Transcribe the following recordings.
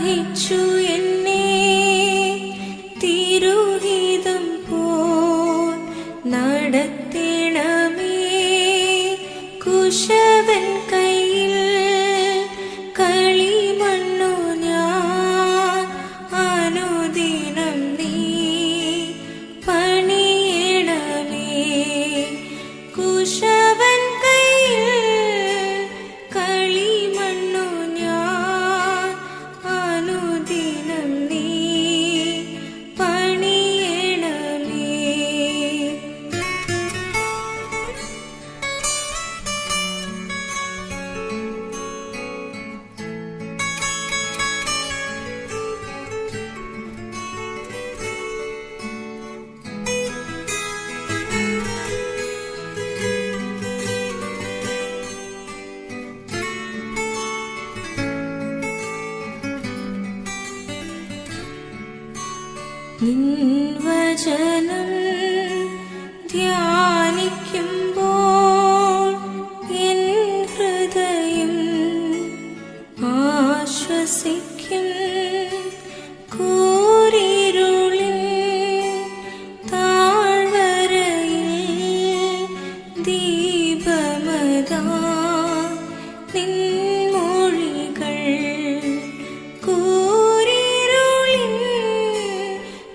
വഹിച്ചു എന്നെ തിരുഹിതം പോൽ നടത്തിണമേ. കുശവൻ കയ്യിൽ കളിമണ്ണു ഞാൻ അനുദിനം നീ പണിയണമേ. കുശവൻ കയ്യിൽ കളിമണ്ണു ഞാൻ അനുദിനം നീ പണിയണമേ. നിൻ വചനം ധ്യാനിക്കുമ്പോൾ എൻ ഹൃദയം ആശ്വസിക്കും. കൂരിരുളിൻ താഴ്വരയിൽ ദീപമതാ നിൻ മൊഴികൾ. കൂരിരുളിൻ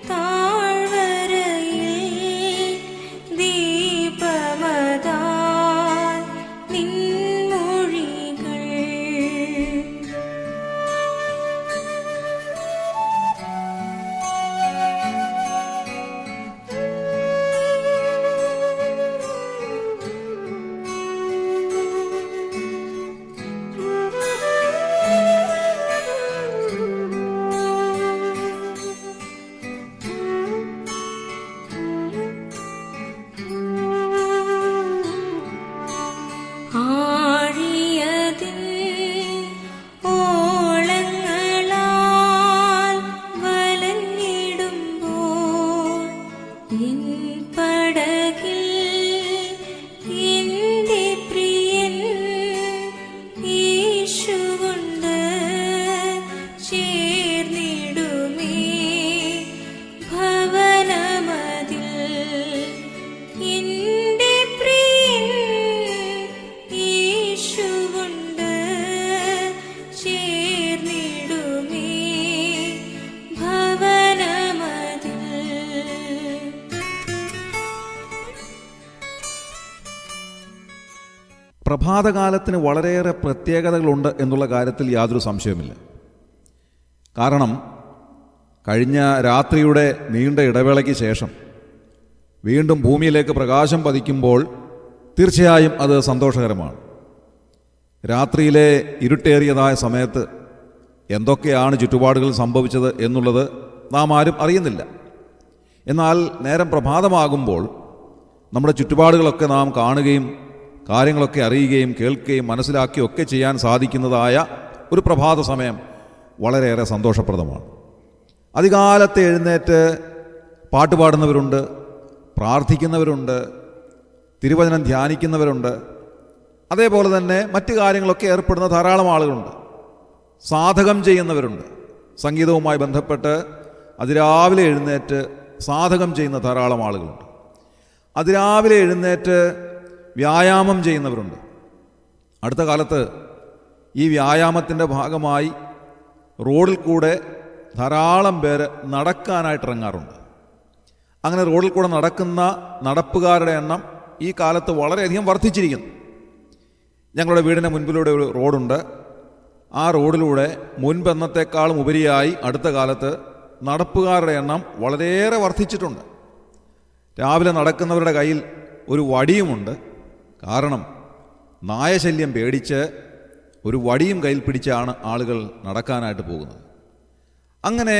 താഴ്വരയിൽ ദീപമതാ നിൻ മൊഴികൾ. ആഴിയതിൻ ഓളങ്ങളാൽ വലഞ്ഞിടുമ്പോൾ എൻ പടകിൽ എന്റെ പ്രിയൻ യേശുവുണ്ട് ചേർന്നിടുമേ. ഭവനമതിൽ എന്റെ പ്രിയൻ യേശുവുണ്ട് ചേർന്നിടുമേ. ഭവനമതിൽ പ്രഭാതകാലത്തിന് വളരെയേറെ പ്രത്യേകതകളുണ്ട് എന്നുള്ള കാര്യത്തിൽ യാതൊരു സംശയവുമില്ല. കാരണം കഴിഞ്ഞ രാത്രിയുടെ നീണ്ട ഇടവേളയ്ക്ക് ശേഷം വീണ്ടും ഭൂമിയിലേക്ക് പ്രകാശം പതിക്കുമ്പോൾ തീർച്ചയായും അത് സന്തോഷകരമാണ്. രാത്രിയിലെ ഇരുട്ടേറിയതായ സമയത്ത് എന്തൊക്കെയാണ് ചുറ്റുപാടുകൾ സംഭവിച്ചത് എന്നുള്ളത് നാം ആരും അറിയുന്നില്ല. എന്നാൽ നേരം പ്രഭാതമാകുമ്പോൾ നമ്മുടെ ചുറ്റുപാടുകളൊക്കെ നാം കാണുകയും കാര്യങ്ങളൊക്കെ അറിയുകയും കേൾക്കുകയും മനസ്സിലാക്കുകയും ഒക്കെ ചെയ്യാൻ സാധിക്കുന്നതായ ഒരു പ്രഭാത സമയം വളരെയേറെ സന്തോഷപ്രദമാണ്. അതികാലത്തെ എഴുന്നേറ്റ് പാട്ടുപാടുന്നവരുണ്ട്, പ്രാർത്ഥിക്കുന്നവരുണ്ട്, തിരുവചനം ധ്യാനിക്കുന്നവരുണ്ട്, അതേപോലെ തന്നെ മറ്റു കാര്യങ്ങളൊക്കെ ഏർപ്പെടുന്ന ധാരാളം ആളുകളുണ്ട്. സാധകം ചെയ്യുന്നവരുണ്ട്. സംഗീതവുമായി ബന്ധപ്പെട്ട് അതിരാവിലെ എഴുന്നേറ്റ് സാധകം ചെയ്യുന്ന ധാരാളം ആളുകളുണ്ട്. അതിരാവിലെ എഴുന്നേറ്റ് വ്യായാമം ചെയ്യുന്നവരുണ്ട്. അടുത്ത കാലത്ത് ഈ വ്യായാമത്തിൻ്റെ ഭാഗമായി റോഡിൽ കൂടെ ധാരാളം പേര് നടക്കാനായിട്ട് ഇറങ്ങാറുണ്ട്. അങ്ങനെ റോഡിൽ കൂടെ നടക്കുന്ന നടപ്പുകാരുടെ എണ്ണം ഈ കാലത്ത് വളരെയധികം വർദ്ധിച്ചിരിക്കുന്നു. ഞങ്ങളുടെ വീടിൻ്റെ മുൻപിലൂടെ ഒരു റോഡുണ്ട്. ആ റോഡിലൂടെ മുൻപെന്നത്തെക്കാളും ഉപരിയായി അടുത്ത കാലത്ത് നടപ്പുകാരുടെ എണ്ണം വളരെയേറെ വർദ്ധിച്ചിട്ടുണ്ട്. രാവിലെ നടക്കുന്നവരുടെ കയ്യിൽ ഒരു വടിയുമുണ്ട്. കാരണം നായശല്യം പേടിച്ച് ഒരു വടിയും കയ്യിൽ പിടിച്ചാണ് ആളുകൾ നടക്കാനായിട്ട് പോകുന്നത്. അങ്ങനെ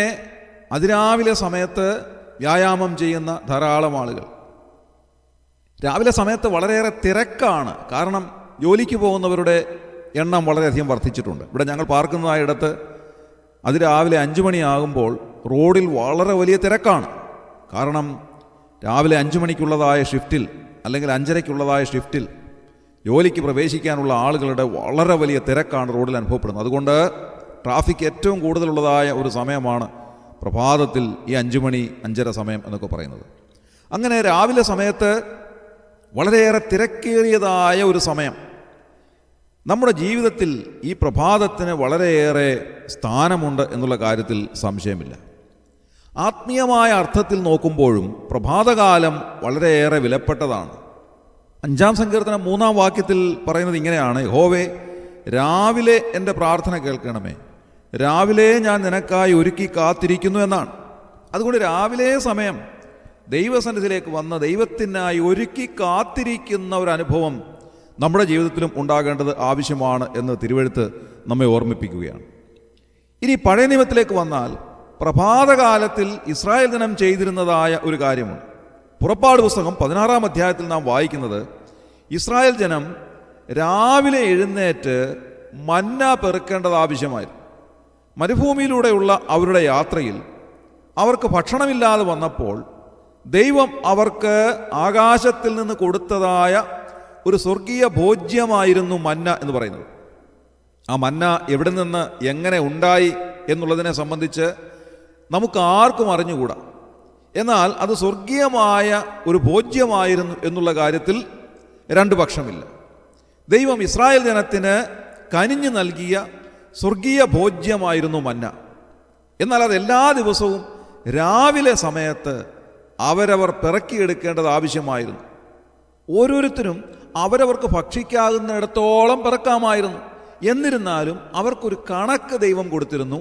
അതിരാവിലെ സമയത്ത് വ്യായാമം ചെയ്യുന്ന ധാരാളം ആളുകൾ. രാവിലെ സമയത്ത് വളരെയേറെ തിരക്കാണ്. കാരണം ജോലിക്ക് പോകുന്നവരുടെ എണ്ണം വളരെയധികം വർദ്ധിച്ചിട്ടുണ്ട്. ഇവിടെ ഞങ്ങൾ പാർക്കുന്നതായിടത്ത് അതിരാവിലെ 5 മണിയാകുമ്പോൾ റോഡിൽ വളരെ വലിയ തിരക്കാണ്. കാരണം രാവിലെ 5 മണിക്കുള്ളതായ ഷിഫ്റ്റിൽ അല്ലെങ്കിൽ 5:30-ക്കുള്ളതായ ഷിഫ്റ്റിൽ ജോലിക്ക് പ്രവേശിക്കാനുള്ള ആളുകളുടെ വളരെ വലിയ തിരക്കാണ് റോഡിൽ അനുഭവപ്പെടുന്നത്. അതുകൊണ്ട് ട്രാഫിക് ഏറ്റവും കൂടുതലുള്ളതായ ഒരു സമയമാണ് പ്രഭാതത്തിൽ ഈ 5 മണി 5:30 സമയം എന്നൊക്കെ പറയുന്നത്. അങ്ങനെ രാവിലെ സമയത്ത് വളരെയേറെ തിരക്കേറിയതായ ഒരു സമയം. നമ്മുടെ ജീവിതത്തിൽ ഈ പ്രഭാതത്തിന് വളരെയേറെ സ്ഥാനമുണ്ട് എന്നുള്ള കാര്യത്തിൽ സംശയമില്ല. ആത്മീയമായ അർത്ഥത്തിൽ നോക്കുമ്പോഴും പ്രഭാതകാലം വളരെയേറെ വിലപ്പെട്ടതാണ്. 5-ാം സങ്കീർത്തനം 3-ാം വാക്യത്തിൽ പറയുന്നത് ഇങ്ങനെയാണ്: യഹോവേ, രാവിലെ എൻ്റെ പ്രാർത്ഥന കേൾക്കണമേ, രാവിലെ ഞാൻ നിനക്കായി ഒരുക്കി കാത്തിരിക്കുന്നു എന്നാണ്. അതുകൊണ്ട് രാവിലെ സമയം ദൈവസന്നിധിയിലേക്ക് വന്ന് ദൈവത്തിനായി ഒരുക്കി കാത്തിരിക്കുന്ന ഒരു അനുഭവം നമ്മുടെ ജീവിതത്തിലും ഉണ്ടാകേണ്ടത് ആവശ്യമാണ് എന്ന് തിരുവെഴുത്ത് നമ്മെ ഓർമ്മിപ്പിക്കുകയാണ്. ഇനി പഴയ നിയമത്തിലേക്ക് വന്നാൽ പ്രഭാതകാലത്തിൽ ഇസ്രായേൽ ജനം ചെയ്തിരുന്നതായ ഒരു കാര്യമുണ്ട്. പുറപ്പാട് പുസ്തകം 16-ാം അധ്യായത്തിൽ നാം വായിക്കുന്നത്, ഇസ്രായേൽ ജനം രാവിലെ എഴുന്നേറ്റ് മന്ന പെറുക്കേണ്ടത് ആവശ്യമായിരുന്നു. മരുഭൂമിയിലൂടെയുള്ള അവരുടെ യാത്രയിൽ അവർക്ക് ഭക്ഷണമില്ലാതെ വന്നപ്പോൾ ദൈവം അവർക്ക് ആകാശത്തിൽ നിന്ന് കൊടുത്തതായ ഒരു സ്വർഗീയ ഭോജ്യമായിരുന്നു മന്ന എന്ന് പറയുന്നത്. ആ മന്ന എവിടെ നിന്ന് എങ്ങനെ ഉണ്ടായി എന്നുള്ളതിനെ സംബന്ധിച്ച് നമുക്ക് ആർക്കും അറിഞ്ഞുകൂടാ. എന്നാൽ അത് സ്വർഗീയമായ ഒരു ഭോജ്യമായിരുന്നു എന്നുള്ള കാര്യത്തിൽ രണ്ട് പക്ഷമില്ല. ദൈവം ഇസ്രായേൽ ജനത്തിന് കനിഞ്ഞു നൽകിയ സ്വർഗീയ ഭോജ്യമായിരുന്നു മന്ന. എന്നാൽ അത് എല്ലാ ദിവസവും രാവിലെ സമയത്ത് അവരവർ പിറക്കിയെടുക്കേണ്ടത് ആവശ്യമായിരുന്നു. ഓരോരുത്തരും അവരവർക്ക് ഭക്ഷിക്കാകുന്നിടത്തോളം പിറക്കാമായിരുന്നു. എന്നിരുന്നാലും അവർക്കൊരു കണക്ക് ദൈവം കൊടുത്തിരുന്നു.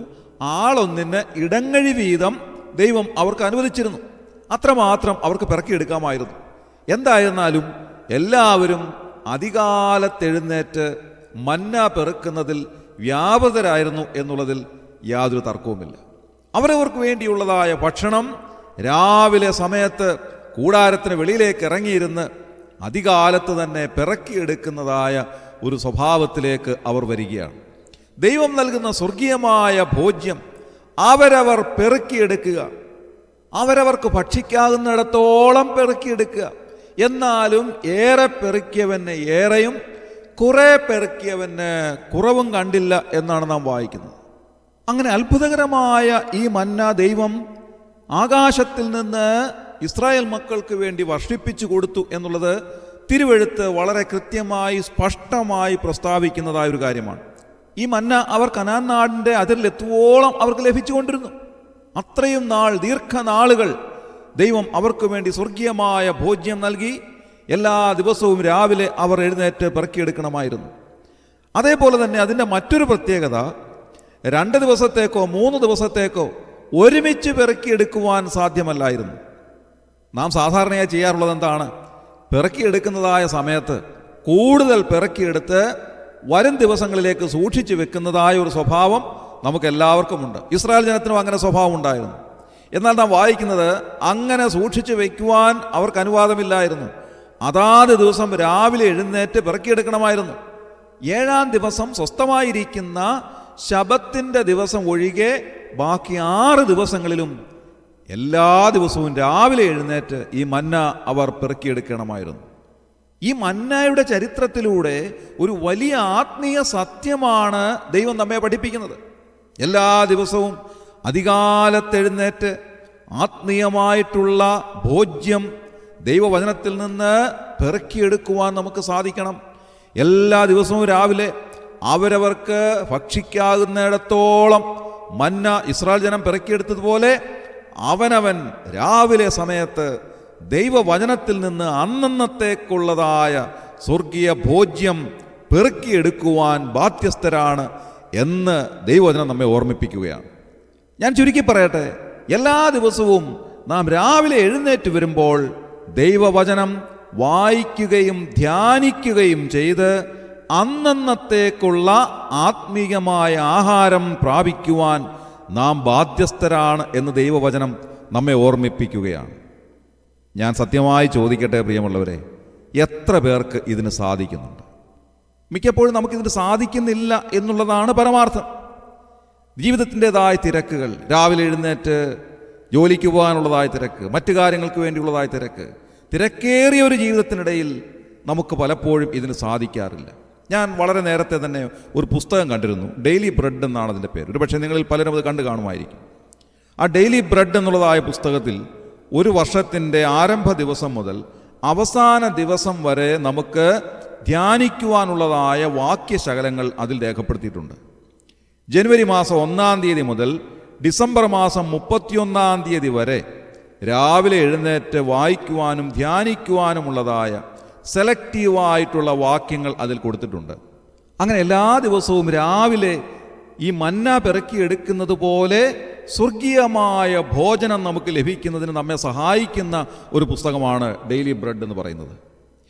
ആളൊന്നിന് ഇടങ്ങഴി വീതം ദൈവം അവർക്ക് അനുവദിച്ചിരുന്നു. അത്രമാത്രം അവർക്ക് പിറക്കിയെടുക്കാമായിരുന്നു. എന്തായിരുന്നാലും എല്ലാവരും അതികാലത്തെഴുന്നേറ്റ് മന്ന പെറുക്കുന്നതിൽ വ്യാപൃതരായിരുന്നു എന്നുള്ളതിൽ യാതൊരു തർക്കവുമില്ല. അവരവർക്ക് വേണ്ടിയുള്ളതായ ഭക്ഷണം രാവിലെ സമയത്ത് കൂടാരത്തിന് വെളിയിലേക്ക് ഇറങ്ങിയിരുന്ന് അതികാലത്ത് തന്നെ പിറക്കിയെടുക്കുന്നതായ ഒരു സ്വഭാവത്തിലേക്ക് അവർ വരികയാണ്. ദൈവം നൽകുന്ന സ്വർഗീയമായ ഭോജ്യം അവരവർ പെറുക്കിയെടുക്കുക, അവരവർക്ക് ഭക്ഷിക്കാവുന്നിടത്തോളം പെറുക്കിയെടുക്കുക. എന്നാലും ഏറെ പെറുക്കിയവന് ഏറെയും കുറെ പെറുക്കിയവന് കുറവും കണ്ടില്ല എന്നാണ് നാം വായിക്കുന്നത്. അങ്ങനെ അത്ഭുതകരമായ ഈ മന്ന ദൈവം ആകാശത്തിൽ നിന്ന് ഇസ്രായേൽ മക്കൾക്ക് വേണ്ടി വർഷിപ്പിച്ചു കൊടുത്തു എന്നുള്ളത് തിരുവെഴുത്ത് വളരെ കൃത്യമായി സ്പഷ്ടമായി പ്രസ്താവിക്കുന്നതായ ഒരു കാര്യമാണ്. ഈ മന്ന അവർ കനാൻ നാടിൻ്റെ അതിരിലെത്തുവോളം അവർക്ക് ലഭിച്ചുകൊണ്ടിരുന്നു. അത്രയും നാൾ, ദീർഘനാളുകൾ ദൈവം അവർക്ക് വേണ്ടി സ്വർഗീയമായ ഭോജ്യം നൽകി. എല്ലാ ദിവസവും രാവിലെ അവർ എഴുന്നേറ്റ് പെറുക്കിയെടുക്കണമായിരുന്നു. അതേപോലെ തന്നെ അതിൻ്റെ മറ്റൊരു പ്രത്യേകത, 2 ദിവസത്തേക്കോ 3 ദിവസത്തേക്കോ ഒരുമിച്ച് പെറുക്കിയെടുക്കുവാൻ സാധ്യമല്ലായിരുന്നു. നാം സാധാരണയായി ചെയ്യാറുള്ളത് എന്താണ്? പെറുക്കിയെടുക്കുന്നതായ സമയത്ത് കൂടുതൽ പെറുക്കിയെടുത്ത് വരും ദിവസങ്ങളിലേക്ക് സൂക്ഷിച്ചു വെക്കുന്നതായ ഒരു സ്വഭാവം നമുക്കെല്ലാവർക്കുമുണ്ട്. ഇസ്രായേൽ ജനത്തിനും അങ്ങനെ സ്വഭാവം ഉണ്ടായിരുന്നു. എന്നാൽ നാം വായിക്കുന്നത് അങ്ങനെ സൂക്ഷിച്ചു വയ്ക്കുവാൻ അവർക്ക് അനുവാദമില്ലായിരുന്നു. അതാത് ദിവസം രാവിലെ എഴുന്നേറ്റ് പെറുക്കിയെടുക്കണമായിരുന്നു. 7-ാം ദിവസം സ്വസ്ഥമായിരിക്കുന്ന ശബത്തിൻ്റെ ദിവസം ഒഴികെ ബാക്കി 6 ദിവസങ്ങളിലും എല്ലാ ദിവസവും രാവിലെ എഴുന്നേറ്റ് ഈ മന്ന അവർ പെറുക്കിയെടുക്കണമായിരുന്നു. ഈ മന്നയുടെ ചരിത്രത്തിലൂടെ ഒരു വലിയ ആത്മീയ സത്യമാണ് ദൈവം നമ്മെ പഠിപ്പിക്കുന്നത്. എല്ലാ ദിവസവും അതികാലത്തെഴുന്നേറ്റ് ആത്മീയമായിട്ടുള്ള ഭോജ്യം ദൈവവചനത്തിൽ നിന്ന് പെറുക്കിയെടുക്കുവാൻ നമുക്ക് സാധിക്കണം. എല്ലാ ദിവസവും രാവിലെ അവരവർക്ക് ഭക്ഷിക്കാകുന്നിടത്തോളം മന്ന ഇസ്രായേൽ ജനം പെറുക്കിയെടുത്തതുപോലെ അവനവൻ രാവിലെ സമയത്ത് ദൈവവചനത്തിൽ നിന്ന് അന്നന്നത്തേക്കുള്ളതായ സ്വർഗീയ ഭോജ്യം പെറുക്കിയെടുക്കുവാൻ ബാധ്യസ്ഥരാണ് എന്ന് ദൈവവചനം നമ്മെ ഓർമ്മിപ്പിക്കുകയാണ്. ഞാൻ ചുരുക്കി പറയട്ടെ, എല്ലാ ദിവസവും നാം രാവിലെ എഴുന്നേറ്റ് വരുമ്പോൾ ദൈവവചനം വായിക്കുകയും ധ്യാനിക്കുകയും ചെയ്ത് അന്നന്നത്തേക്കുള്ള ആത്മീയമായ ആഹാരം പ്രാപിക്കുവാൻ നാം ബാധ്യസ്ഥരാണ് എന്ന് ദൈവവചനം നമ്മെ ഓർമ്മിപ്പിക്കുകയാണ്. ഞാൻ സത്യമായി ചോദിക്കട്ടെ പ്രിയമുള്ളവരെ, എത്ര പേർക്ക് ഇതിന് സാധിക്കുന്നുണ്ട്? മിക്കപ്പോഴും നമുക്കിതിന് സാധിക്കുന്നില്ല എന്നുള്ളതാണ് പരമാർത്ഥം. ജീവിതത്തിൻ്റെതായ തിരക്കുകൾ, രാവിലെ എഴുന്നേറ്റ് ജോലിക്ക് പോകാനുള്ളതായ തിരക്ക്, മറ്റു കാര്യങ്ങൾക്ക് വേണ്ടിയുള്ളതായ തിരക്ക്, തിരക്കേറിയ ഒരു ജീവിതത്തിനിടയിൽ നമുക്ക് പലപ്പോഴും ഇതിന് സാധിക്കാറില്ല. ഞാൻ വളരെ നേരത്തെ തന്നെ ഒരു പുസ്തകം കണ്ടിരുന്നു, ഡെയിലി ബ്രെഡ് എന്നാണ് അതിൻ്റെ പേര്. ഒരു പക്ഷേ നിങ്ങളിൽ പലരും അത് കണ്ടു കാണുമായിരിക്കും. ആ ഡെയിലി ബ്രെഡ് എന്നുള്ളതായ പുസ്തകത്തിൽ ഒരു വർഷത്തിൻ്റെ ആരംഭ ദിവസം മുതൽ അവസാന ദിവസം വരെ നമുക്ക് ധ്യാനിക്കുവാനുള്ളതായ വാക്യശകലങ്ങൾ അതിൽ രേഖപ്പെടുത്തിയിട്ടുണ്ട്. ജനുവരി മാസം 1-ാം തീയതി മുതൽ ഡിസംബർ മാസം 31-ാം തീയതി വരെ രാവിലെ എഴുന്നേറ്റ് വായിക്കുവാനും ധ്യാനിക്കുവാനുമുള്ളതായ സെലക്റ്റീവായിട്ടുള്ള വാക്യങ്ങൾ അതിൽ കൊടുത്തിട്ടുണ്ട്. അങ്ങനെ എല്ലാ ദിവസവും രാവിലെ ഈ മന്ന പെറുക്കിയെടുക്കുന്നത് പോലെ സ്വർഗീയമായ ഭോജനം നമുക്ക് ലഭിക്കുന്നതിന് നമ്മെ സഹായിക്കുന്ന ഒരു പുസ്തകമാണ് ഡെയിലി ബ്രെഡ് എന്ന് പറയുന്നത്.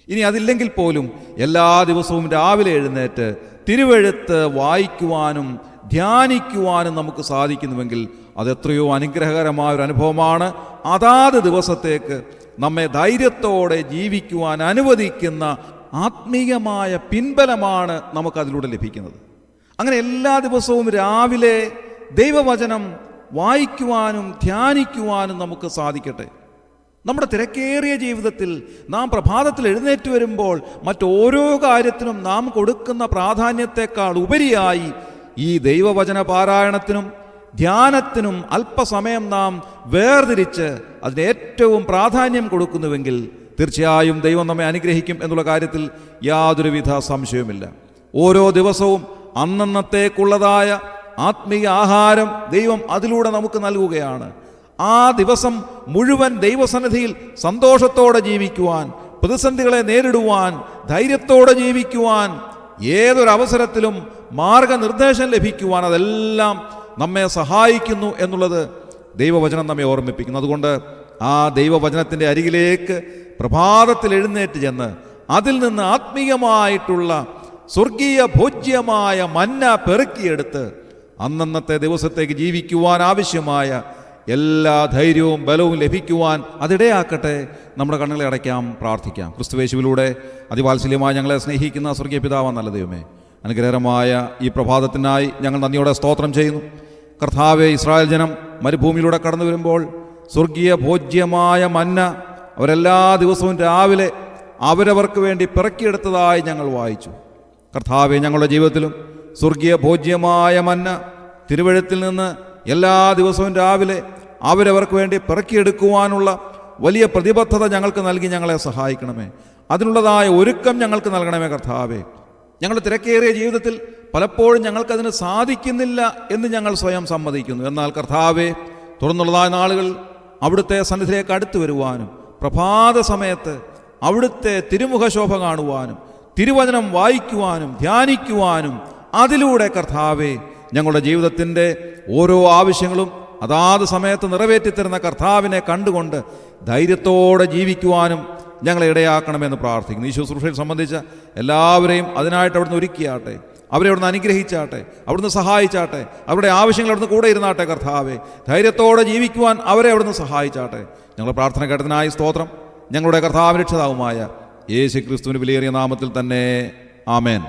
ഇനി അതില്ലെങ്കിൽ പോലും എല്ലാ ദിവസവും രാവിലെ എഴുന്നേറ്റ് തിരുവെഴുത്ത് വായിക്കുവാനും ധ്യാനിക്കുവാനും നമുക്ക് സാധിക്കുന്നുവെങ്കിൽ അതെത്രയോ അനുഗ്രഹകരമായ ഒരു അനുഭവമാണ്. അതാത് ദിവസത്തേക്ക് നമ്മെ ധൈര്യത്തോടെ ജീവിക്കുവാൻ അനുവദിക്കുന്ന ആത്മീയമായ പിൻബലമാണ് നമുക്കതിലൂടെ ലഭിക്കുന്നത്. അങ്ങനെ എല്ലാ ദിവസവും രാവിലെ ദൈവവചനം വായിക്കുവാനും ധ്യാനിക്കുവാനും നമുക്ക് സാധിക്കട്ടെ. നമ്മുടെ തിരക്കേറിയ ജീവിതത്തിൽ നാം പ്രഭാതത്തിൽ എഴുന്നേറ്റ് വരുമ്പോൾ മറ്റോരോ കാര്യത്തിനും നാം കൊടുക്കുന്ന പ്രാധാന്യത്തെക്കാൾ ഉപരിയായി ഈ ദൈവവചന പാരായണത്തിനും ധ്യാനത്തിനും അല്പസമയം നാം വേർതിരിച്ച് അതിന് ഏറ്റവും പ്രാധാന്യം കൊടുക്കുന്നുവെങ്കിൽ തീർച്ചയായും ദൈവം നമ്മെ അനുഗ്രഹിക്കും എന്നുള്ള കാര്യത്തിൽ യാതൊരുവിധ സംശയവുമില്ല. ഓരോ ദിവസവും അന്നന്നത്തേക്കുള്ളതായ ആത്മീയ ആഹാരം ദൈവം അതിലൂടെ നമുക്ക് നൽകുകയാണ്. ആ ദിവസം മുഴുവൻ ദൈവസന്നിധിയിൽ സന്തോഷത്തോടെ ജീവിക്കുവാൻ, പ്രതിസന്ധികളെ നേരിടുവാൻ, ധൈര്യത്തോടെ ജീവിക്കുവാൻ, ഏതൊരവസരത്തിലും മാർഗനിർദ്ദേശം ലഭിക്കുവാൻ അതെല്ലാം നമ്മെ സഹായിക്കുന്നു എന്നുള്ളത് ദൈവവചനം നമ്മെ ഓർമ്മിപ്പിക്കുന്നു. അതുകൊണ്ട് ആ ദൈവവചനത്തിൻ്റെ അരികിലേക്ക് പ്രഭാതത്തിൽ എഴുന്നേറ്റ് ചെന്ന് അതിൽ നിന്ന് ആത്മീയമായിട്ടുള്ള സ്വർഗീയ ഭോജ്യമായ മന്ന പെറുക്കിയെടുത്ത് അന്നന്നത്തെ ദിവസത്തേക്ക് ജീവിക്കുവാൻ ആവശ്യമായ എല്ലാ ധൈര്യവും ബലവും ലഭിക്കുവാൻ അതിടയാക്കട്ടെ. നമ്മുടെ കണ്ണുകളെ അടയ്ക്കാം, പ്രാർത്ഥിക്കാം. ക്രിസ്തുയേശുവിലൂടെ അതിവാത്സല്യമായി ഞങ്ങളെ സ്നേഹിക്കുന്ന സ്വർഗീയ പിതാവാം നല്ല ദൈവമേ, അനുഗ്രഹകരമായ ഈ പ്രഭാതത്തിനായി ഞങ്ങൾ നന്ദിയോടെ സ്തോത്രം ചെയ്യുന്നു. കർത്താവെ, ഇസ്രായേൽ ജനം മരുഭൂമിയിലൂടെ കടന്നു വരുമ്പോൾ സ്വർഗീയ ഭോജ്യമായ മന്ന അവരെല്ലാ ദിവസവും രാവിലെ അവരവർക്ക് വേണ്ടി പിറക്കിയെടുത്തതായി ഞങ്ങൾ വായിച്ചു. കർത്താവെ, ഞങ്ങളുടെ ജീവിതത്തിലും സ്വർഗീയ ഭോജ്യമായ മന്ന തിരുവെഴുത്തിൽ നിന്ന് എല്ലാ ദിവസവും രാവിലെ അവരവർക്ക് വേണ്ടി പിറക്കിയെടുക്കുവാനുള്ള വലിയ പ്രതിബദ്ധത ഞങ്ങൾക്ക് നൽകി ഞങ്ങളെ സഹായിക്കണമേ. അതിനുള്ളതായ ഒരുക്കം ഞങ്ങൾക്ക് നൽകണമേ. കർത്താവെ, ഞങ്ങളുടെ തിരക്കേറിയ ജീവിതത്തിൽ പലപ്പോഴും ഞങ്ങൾക്കതിന് സാധിക്കുന്നില്ല എന്ന് ഞങ്ങൾ സ്വയം സമ്മതിക്കുന്നു. എന്നാൽ കർത്താവെ, തുറന്നുള്ളതായ നാളുകൾ അവിടുത്തെ സന്നിധിയിലേക്ക് അടുത്തു വരുവാനും പ്രഭാത സമയത്ത് അവിടുത്തെ തിരുമുഖശോഭ കാണുവാനും തിരുവചനം വായിക്കുവാനും ധ്യാനിക്കുവാനും അതിലൂടെ കർത്താവെ ഞങ്ങളുടെ ജീവിതത്തിൻ്റെ ഓരോ ആവശ്യങ്ങളും അതാത് സമയത്ത് നിറവേറ്റിത്തരുന്ന കർത്താവിനെ കണ്ടുകൊണ്ട് ധൈര്യത്തോടെ ജീവിക്കുവാനും ഞങ്ങളെ ഇടയാക്കണമെന്ന് പ്രാർത്ഥിക്കുന്നു. ഈ ശുശ്രൂഷയിൽ സംബന്ധിച്ച എല്ലാവരെയും അതിനായിട്ട് അവിടുന്ന് ഒരുക്കിയാട്ടെ, അവരെ അവിടുന്ന് അനുഗ്രഹിച്ചാട്ടെ, അവിടുന്ന് സഹായിച്ചാട്ടെ, അവരുടെ ആവശ്യങ്ങൾ അവിടുന്ന് കൂടെ ഇരുന്നാട്ടെ. കർത്താവെ, ധൈര്യത്തോടെ ജീവിക്കുവാൻ അവരെ അവിടുന്ന് സഹായിച്ചാട്ടെ. ഞങ്ങളുടെ പ്രാർത്ഥന കേട്ടതിനായി സ്തോത്രം. ഞങ്ങളുടെ കർത്താവിന്റെ രക്ഷിതാവുമായ യേശു ക്രിസ്തുവിന്റെ വിലയേറിയ നാമത്തിൽ തന്നെ ആമേൻ.